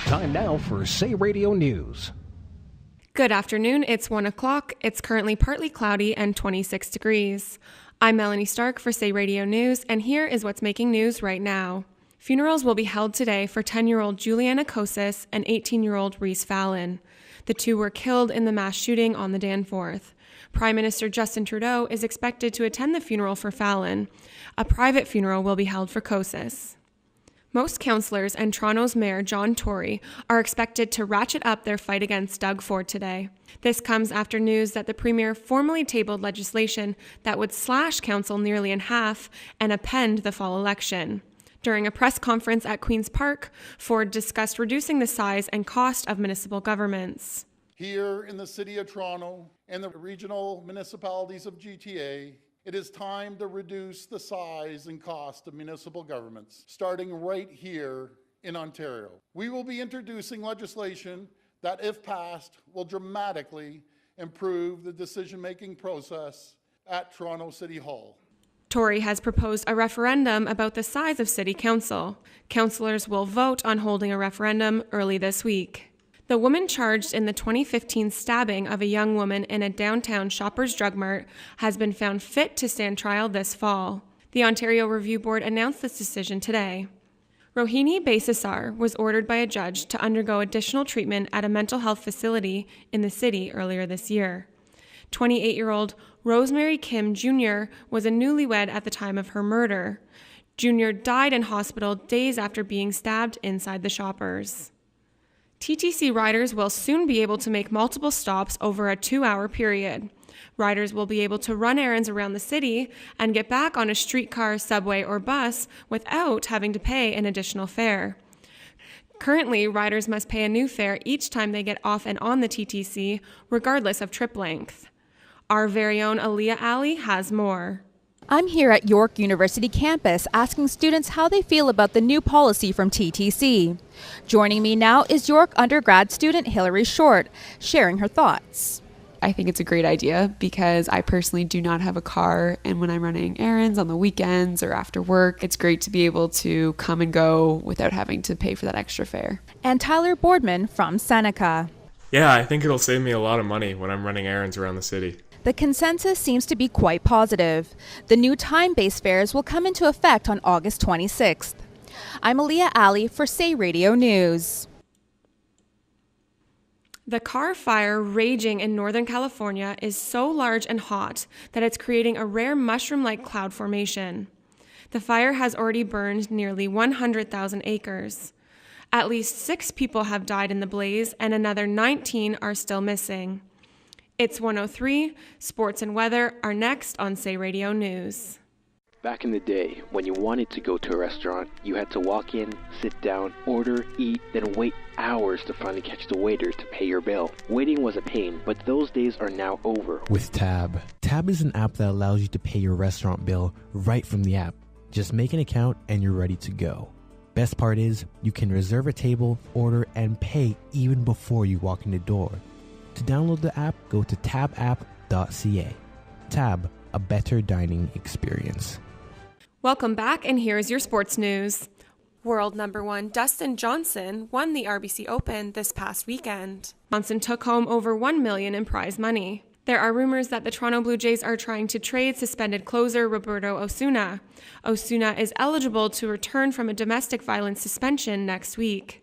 Time now for Say Radio News. Good afternoon. It's 1 o'clock. It's currently partly cloudy and 26 degrees. I'm Melanie Starke for Say Radio News, and here is what's making news right now. Funerals will be held today for 10-year-old Juliana Kosis and 18-year-old Reese Fallon. The two were killed in the mass shooting on the Danforth. Prime Minister Justin Trudeau is expected to attend the funeral for Fallon. A private funeral will be held for Kosis. Most councillors and Toronto's Mayor John Tory are expected to ratchet up their fight against Doug Ford today. This comes after news that the Premier formally tabled legislation that would slash council nearly in half and append the fall election. During a press conference at Queen's Park, Ford discussed reducing the size and cost of municipal governments. Here in the City of Toronto and the regional municipalities of GTA, it is time to reduce the size and cost of municipal governments, starting right here in Ontario. We will be introducing legislation that, if passed, will dramatically improve the decision-making process at Toronto City Hall. Tory has proposed a referendum about the size of City Council. Councillors will vote on holding a referendum early this week. The woman charged in the 2015 stabbing of a young woman in a downtown Shoppers Drug Mart has been found fit to stand trial this fall. The Ontario Review Board announced this decision today. Rohini Baisasar was ordered by a judge to undergo additional treatment at a mental health facility in the city earlier this year. 28-year-old Rosemary Kim Jr. was a newlywed at the time of her murder. Jr. died in hospital days after being stabbed inside the Shoppers. TTC riders will soon be able to make multiple stops over a 2-hour period. Riders will be able to run errands around the city and get back on a streetcar, subway, or bus without having to pay an additional fare. Currently, riders must pay a new fare each time they get off and on the TTC, regardless of trip length. Our very own Aaliyah Ali has more. I'm here at York University campus asking students how they feel about the new policy from TTC. Joining me now is York undergrad student Hillary Short, sharing her thoughts. I think it's a great idea because I personally do not have a car, and when I'm running errands on the weekends or after work, it's great to be able to come and go without having to pay for that extra fare. And Tyler Boardman from Seneca. Yeah, I think it'll save me a lot of money when I'm running errands around the city. The consensus seems to be quite positive. The new time-based fares will come into effect on August 26th. I'm Aaliyah Ali for Say Radio News. The car fire raging in Northern California is so large and hot that it's creating a rare mushroom-like cloud formation. The fire has already burned nearly 100,000 acres. At least 6 people have died in the blaze and another 19 are still missing. It's 1:03. Sports and weather are next on Say Radio News. Back in the day, when you wanted to go to a restaurant, you had to walk in, sit down, order, eat, then wait hours to finally catch the waiter to pay your bill. Waiting was a pain, but those days are now over. With Tab. Tab is an app that allows you to pay your restaurant bill right from the app. Just make an account and you're ready to go. Best part is, you can reserve a table, order, and pay even before you walk in the door. To download the app, go to tabapp.ca. Tab, a better dining experience. Welcome back, and here's your sports news. World number 1 Dustin Johnson won the RBC Open this past weekend. Johnson took home over $1 million in prize money. There are rumors that the Toronto Blue Jays are trying to trade suspended closer Roberto Osuna. Osuna is eligible to return from a domestic violence suspension next week.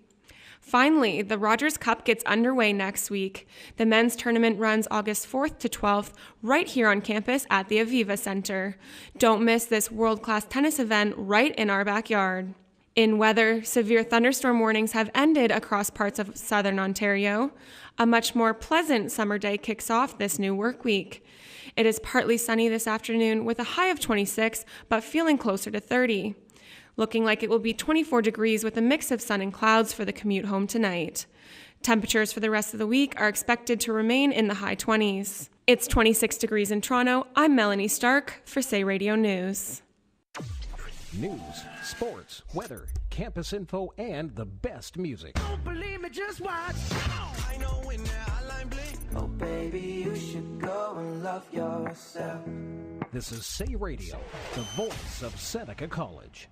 Finally, the Rogers Cup gets underway next week. The men's tournament runs August 4th to 12th right here on campus at the Aviva Center. Don't miss this world-class tennis event right in our backyard. In weather, severe thunderstorm warnings have ended across parts of southern Ontario. A much more pleasant summer day kicks off this new work week. It is partly sunny this afternoon with a high of 26, but feeling closer to 30. Looking like it will be 24 degrees with a mix of sun and clouds for the commute home tonight. Temperatures for the rest of the week are expected to remain in the high 20s. It's 26 degrees in Toronto. I'm Melanie Starke for Say Radio News. News, sports, weather, campus info, and the best music. Don't believe me, just watch. I know when that hotline bling. Oh, baby, you should go and love yourself. This is Say Radio, the voice of Seneca College.